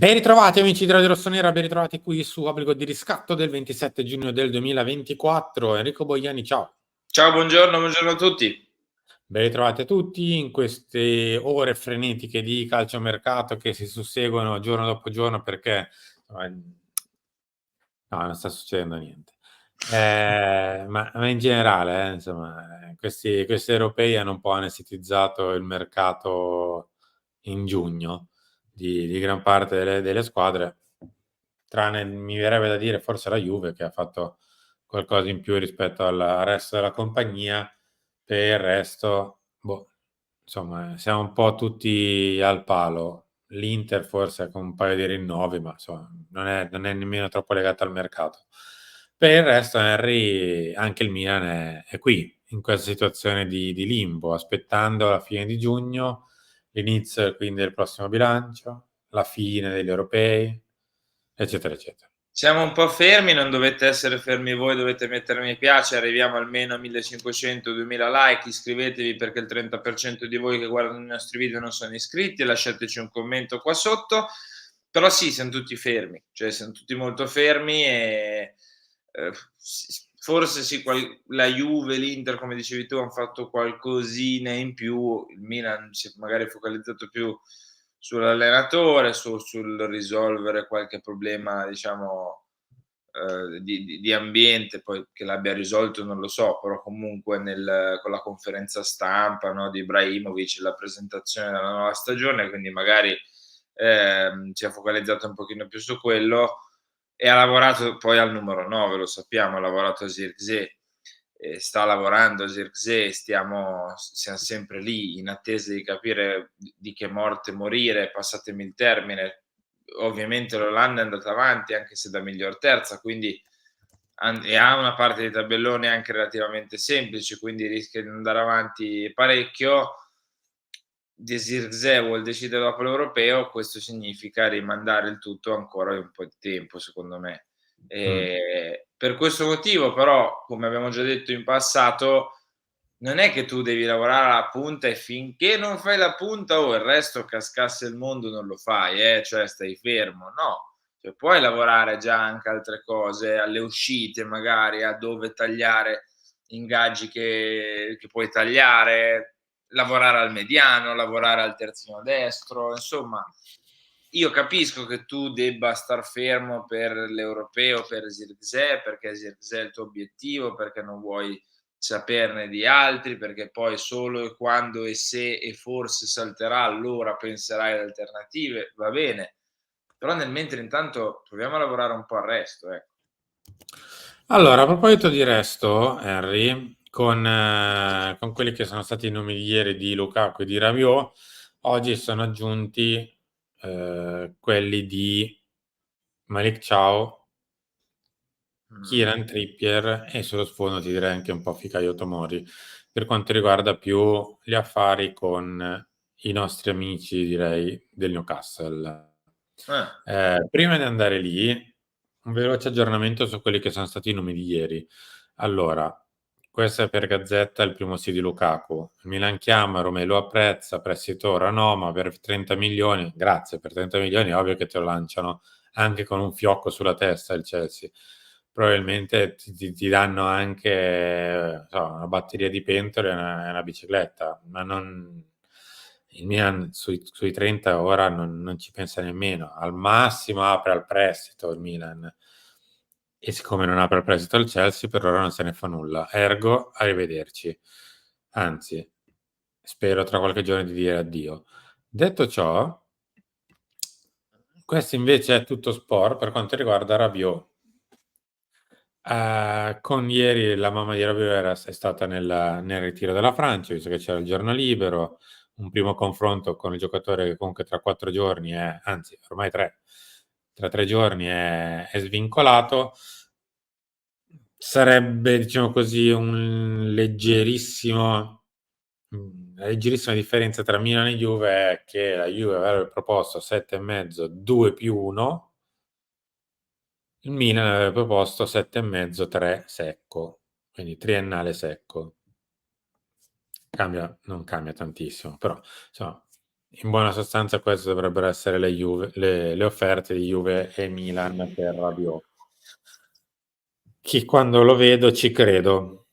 Ben ritrovati amici di Radio Rossonera, ben ritrovati qui su Obbligo di Riscatto del 27 giugno del 2024. Enrico Boiani, ciao. Ciao, buongiorno a tutti. Ben ritrovati a tutti in queste ore frenetiche di calciomercato che si susseguono giorno dopo giorno perché no, non sta succedendo niente. Ma in generale, insomma, questi europei hanno un po' anestetizzato il mercato in giugno di gran parte delle squadre, tranne, mi verrebbe da dire, forse la Juve che ha fatto qualcosa in più rispetto al resto della compagnia. Per il resto, boh, insomma, siamo un po' tutti al palo. L'Inter forse con un paio di rinnovi, ma insomma, non è nemmeno troppo legato al mercato. Per il resto, Henry, anche il Milan è qui, in questa situazione di limbo, aspettando la fine di giugno, l'inizio quindi del prossimo bilancio, la fine degli europei, eccetera, eccetera. Siamo un po' fermi, non dovete essere fermi voi, dovete mettere mi piace, arriviamo almeno a 1500-2000 like, iscrivetevi perché il 30% di voi che guardano i nostri video non sono iscritti, lasciateci un commento qua sotto. Però sì, siamo tutti fermi, cioè siamo tutti molto fermi e forse sì, la Juve, l'Inter, come dicevi tu, hanno fatto qualcosina in più, il Milan si è magari focalizzato più sull'allenatore, sul risolvere qualche problema, diciamo, di ambiente, poi che l'abbia risolto non lo so, però comunque con la conferenza stampa, no, di Ibrahimovic, la presentazione della nuova stagione, quindi magari si è focalizzato un pochino più su quello e ha lavorato poi al numero 9, lo sappiamo, ha lavorato a Zirkzee. Sta lavorando Zirkzee, siamo sempre lì in attesa di capire di che morte morire, passatemi il termine. Ovviamente l'Olanda è andata avanti anche se da miglior terza, quindi e ha una parte di tabellone anche relativamente semplice, quindi rischia di andare avanti parecchio. De Zirkzee vuol decidere dopo l'Europeo, questo significa rimandare il tutto ancora un po' di tempo, secondo me. Per questo motivo però, come abbiamo già detto in passato, non è che tu devi lavorare alla punta e finché non fai la punta, il resto cascasse il mondo non lo fai, cioè stai fermo. No, cioè puoi lavorare già anche altre cose, alle uscite magari, a dove tagliare ingaggi che puoi tagliare, lavorare al mediano, lavorare al terzino destro, insomma. Io capisco che tu debba star fermo per l'europeo, per Zirkzee, perché Zirkzee è il tuo obiettivo, perché non vuoi saperne di altri, perché poi solo e quando e se e forse salterà allora penserai ad alternative, va bene. Però nel mentre intanto proviamo a lavorare un po' al resto, ecco. Allora, a proposito di resto, Henry, con quelli che sono stati i nomi di ieri di Lukaku e di Rabiot, oggi sono aggiunti quelli di Malik Ciao, Kieran Trippier e sullo sfondo ti direi anche un po' Fikayo Tomori per quanto riguarda più gli affari con i nostri amici, direi, del Newcastle. Eh. Prima di andare lì, un veloce aggiornamento su quelli che sono stati i nomi di ieri. Allora, questo è per Gazzetta, il primo sì di Lukaku. Il Milan chiama, Romelu apprezza, prestito ora no, ma per 30 milioni, grazie, per 30 milioni è ovvio che te lo lanciano anche con un fiocco sulla testa il Chelsea. Probabilmente ti danno anche una batteria di pentole e una bicicletta, ma non... Il Milan sui 30 ora non ci pensa nemmeno. Al massimo apre al prestito il Milan. E siccome non apre il prestito al Chelsea, per ora non se ne fa nulla. Ergo, arrivederci. Anzi, spero tra qualche giorno di dire addio. Detto ciò, questo invece è tutto sport per quanto riguarda Rabiot. Con ieri la mamma di Rabiot è stata nel ritiro della Francia, visto che c'era il giorno libero, un primo confronto con il giocatore che comunque tra 4 giorni anzi ormai tra 3 giorni è svincolato. Sarebbe, diciamo così, la leggerissima differenza tra Milan e Juve è che la Juve avrebbe proposto 7,5, 2 più 1, il Milan aveva proposto 7,5, 3 secco, quindi triennale secco. Non cambia tantissimo, però insomma, In buona sostanza queste dovrebbero essere le offerte di Juve e Milan per Rabiot. Chi quando lo vedo ci credo,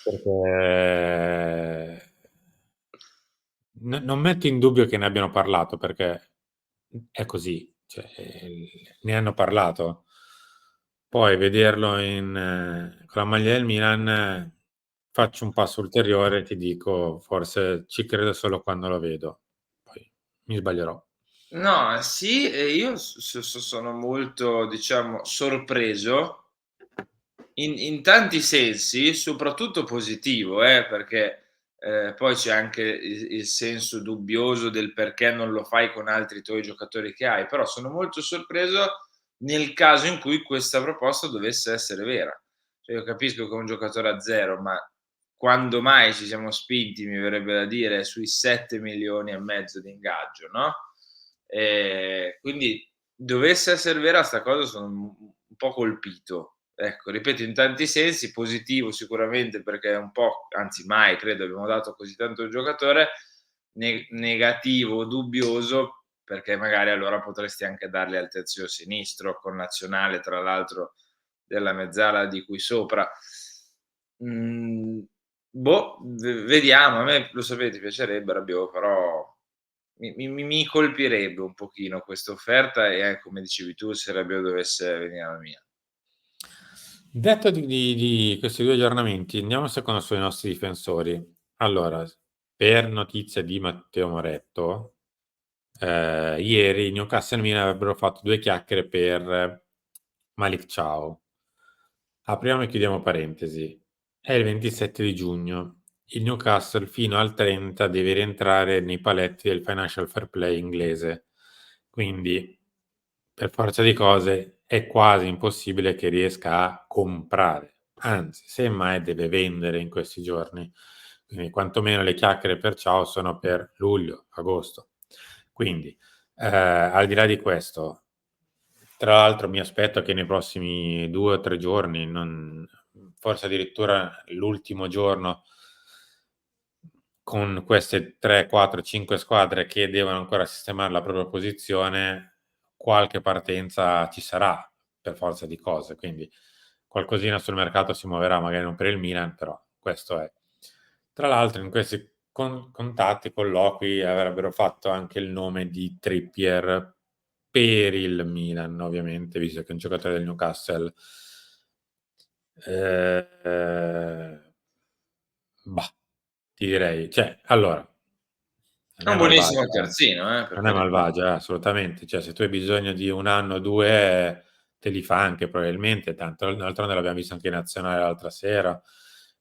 perché non metto in dubbio che ne abbiano parlato, perché è così, cioè, ne hanno parlato. Poi vederlo con la maglia del Milan, faccio un passo ulteriore, ti dico, forse ci credo solo quando lo vedo, poi mi sbaglierò. No, sì, e io sono molto, diciamo, sorpreso in tanti sensi, soprattutto positivo, perché, poi c'è anche il senso dubbioso del perché non lo fai con altri tuoi giocatori che hai, però sono molto sorpreso nel caso in cui questa proposta dovesse essere vera. Cioè io capisco che è un giocatore a 0, ma quando mai ci siamo spinti, mi verrebbe da dire, sui 7,5 milioni di ingaggio, no, quindi dovesse esser vera 'sta cosa sono un po' colpito. Ecco, ripeto, in tanti sensi, positivo sicuramente perché è un po', anzi mai credo abbiamo dato così tanto a un giocatore, negativo, dubbioso, perché magari allora potresti anche darli al terzino sinistro, connazionale tra l'altro della mezzala di qui sopra. Mhmm, boh, vediamo. A me lo sapete piacerebbe Rabiot, però mi colpirebbe un pochino questa offerta e, come dicevi tu, se Rabiot dovesse venire alla Milan. Detto di questi 2 aggiornamenti, andiamo secondo sui nostri difensori. Allora, per notizia di Matteo Moretto, ieri Newcastle e Milan avrebbero fatto 2 chiacchiere per Malick Thiaw. Apriamo e chiudiamo parentesi. È il 27 di giugno. Il Newcastle fino al 30 deve rientrare nei paletti del Financial Fair Play inglese. Quindi, per forza di cose, è quasi impossibile che riesca a comprare. Anzi, semmai deve vendere in questi giorni. Quindi, quantomeno le chiacchiere per ciao sono per luglio, agosto. Quindi, al di là di questo, tra l'altro mi aspetto che nei prossimi 2 o 3 giorni, forse addirittura l'ultimo giorno, con queste 3, 4, 5 squadre che devono ancora sistemare la propria posizione, qualche partenza ci sarà per forza di cose, quindi qualcosina sul mercato si muoverà, magari non per il Milan, però questo è. Tra l'altro in questi contatti, colloqui, avrebbero fatto anche il nome di Trippier per il Milan, ovviamente, visto che è un giocatore del Newcastle. Bah, ti direi, cioè, allora, È non è un buonissimo malvagia, terzino, per non è carità. malvagia, assolutamente. Cioè, se tu hai bisogno di 1 anno o 2, te li fa anche probabilmente, tanto d'altronde l'abbiamo visto anche in nazionale l'altra sera,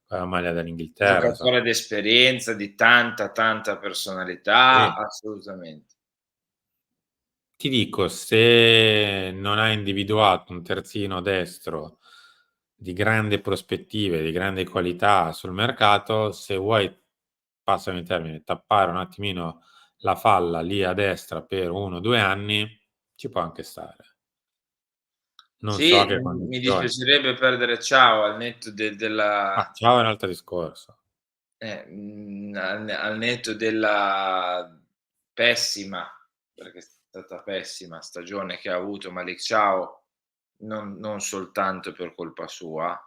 con la maglia dell'Inghilterra, insomma. Giocatore d'esperienza, di tanta, tanta personalità, Sì. assolutamente. Ti dico, se non hai individuato un terzino destro di grandi prospettive, di grande qualità sul mercato, se vuoi, passami il termine, tappare un attimino la falla lì a destra per 1 o 2 anni, ci può anche stare. Non so Sì, che mi condizioni. dispiacerebbe perdere Thiaw al netto Ah, della ciao è un altro discorso. al netto della pessima, perché è stata pessima stagione che ha avuto Malick Thiaw, non soltanto per colpa sua,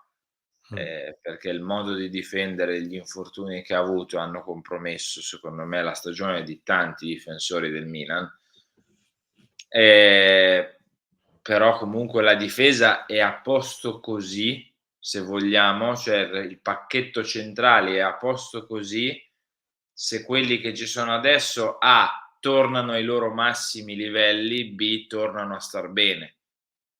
Mh. perché il modo di difendere gli infortuni che ha avuto hanno compromesso, secondo me, la stagione di tanti difensori del Milan. Ehm, Però comunque la difesa è a posto così, se vogliamo, cioè il pacchetto centrale è a posto così, se quelli che ci sono adesso A tornano ai loro massimi livelli, B tornano a star bene.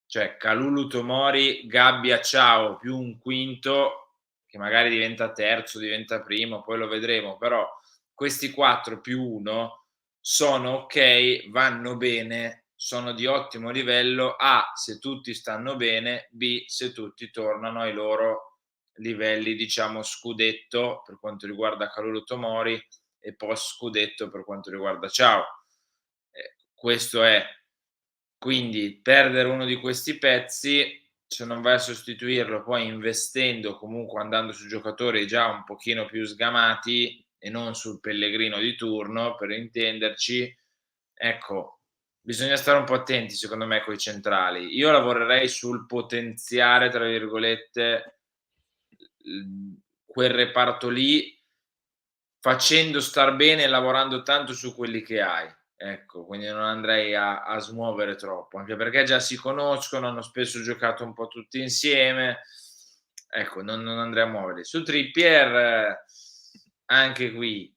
Cioè Kalulu, Tomori, Gabbia, Ciao più un quinto che magari diventa terzo, diventa primo, poi lo vedremo, però questi 4 più 1 sono okay, vanno bene, sono di ottimo livello. A, se tutti stanno bene, B, se tutti tornano ai loro livelli, diciamo scudetto per quanto riguarda Kalulu, Tomori e post scudetto per quanto riguarda Ciao. Questo è. Quindi perdere uno di questi pezzi, se non vai a sostituirlo poi investendo, comunque andando su giocatori già un pochino più sgamati, e non sul Pellegrino di turno, per intenderci, ecco, bisogna stare un po' attenti secondo me coi centrali. Io lavorerei sul "potenziare" tra virgolette, quel reparto lì, facendo star bene e lavorando tanto su quelli che hai. Ecco, quindi non andrei a smuovere troppo, anche perché già si conoscono, hanno spesso giocato un po' tutti insieme. Ecco, non andrei a muoverli. Su Trippier anche qui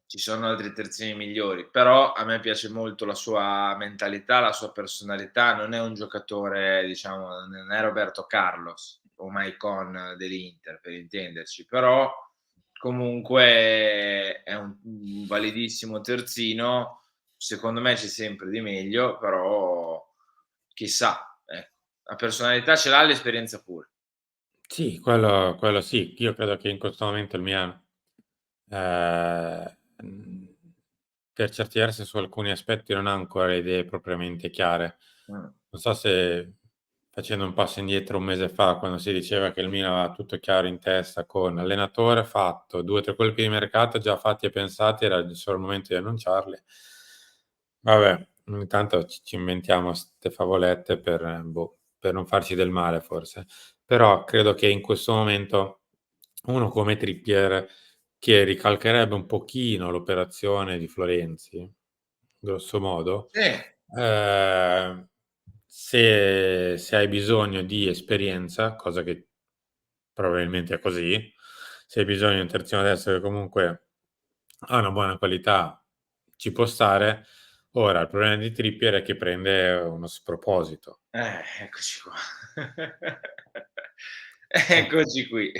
ci sono altri terzini migliori, però a me piace molto la sua mentalità, la sua personalità, non è un giocatore, diciamo, non è Roberto Carlos o Maicon dell'Inter, per intenderci, però comunque è un validissimo terzino, secondo me c'è sempre di meglio, però chissà, ecco. La personalità ce l'ha, l'esperienza pure. Sì, quello sì. Io credo che in questo momento il Milan, mhmm, per certi versi su alcuni aspetti non ha ancora le idee propriamente chiare. Mh. Non so se facendo un passo indietro un mese fa, quando si diceva che il Milan aveva tutto chiaro in testa con allenatore fatto, 2 o 3 colpi di mercato già fatti e pensati, era il solo momento di annunciarli. Vabbè, ogni tanto ci inventiamo 'ste favolette per boh, per non farci del male forse. Però credo che in questo momento uno come Trippier, che ricalcherebbe un pochino l'operazione di Florenzi, grosso modo, Sì, ehm, se hai bisogno di esperienza, cosa che probabilmente è così, se hai bisogno di un terzino destro che comunque ha una buona qualità, ci può stare. Ora il problema di Trippier è che prende uno sproposito. eccoci qua. Eh. Eccoci qui.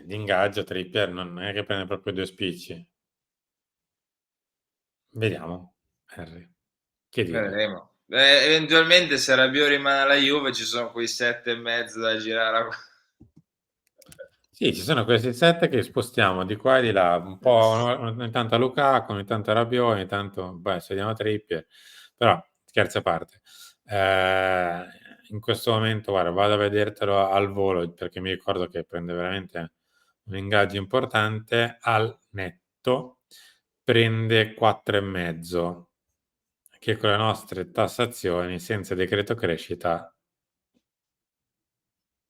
Di ingaggio Trippier non è che prende proprio 2 spicci. Vediamo, Henry, che dire. Vedremo. Eventualmente se Rabiot rimane alla Juve ci sono quei 7 e mezzo da girare a Sì, ci sono questi 7 che spostiamo di qua e di là, un po' ogni tanto a Lukaku, ogni tanto a Rabiot, ogni tanto beh, cediamo a Trippier, però scherzi a parte. Ehm, In questo momento guarda, vado a vedertelo al volo perché mi ricordo che prende veramente un ingaggio importante, al netto prende 4 e mezzo, che con le nostre tassazioni senza decreto crescita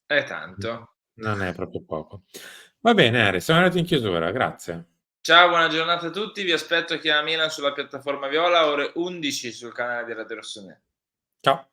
è Mh. tanto. Non è proprio poco. Va bene Henry, siamo arrivati in chiusura, grazie. Ciao, buona giornata a tutti, vi aspetto a Chiama Milan sulla piattaforma Viola ore 11 sul canale di Radio Rossonero. Ciao.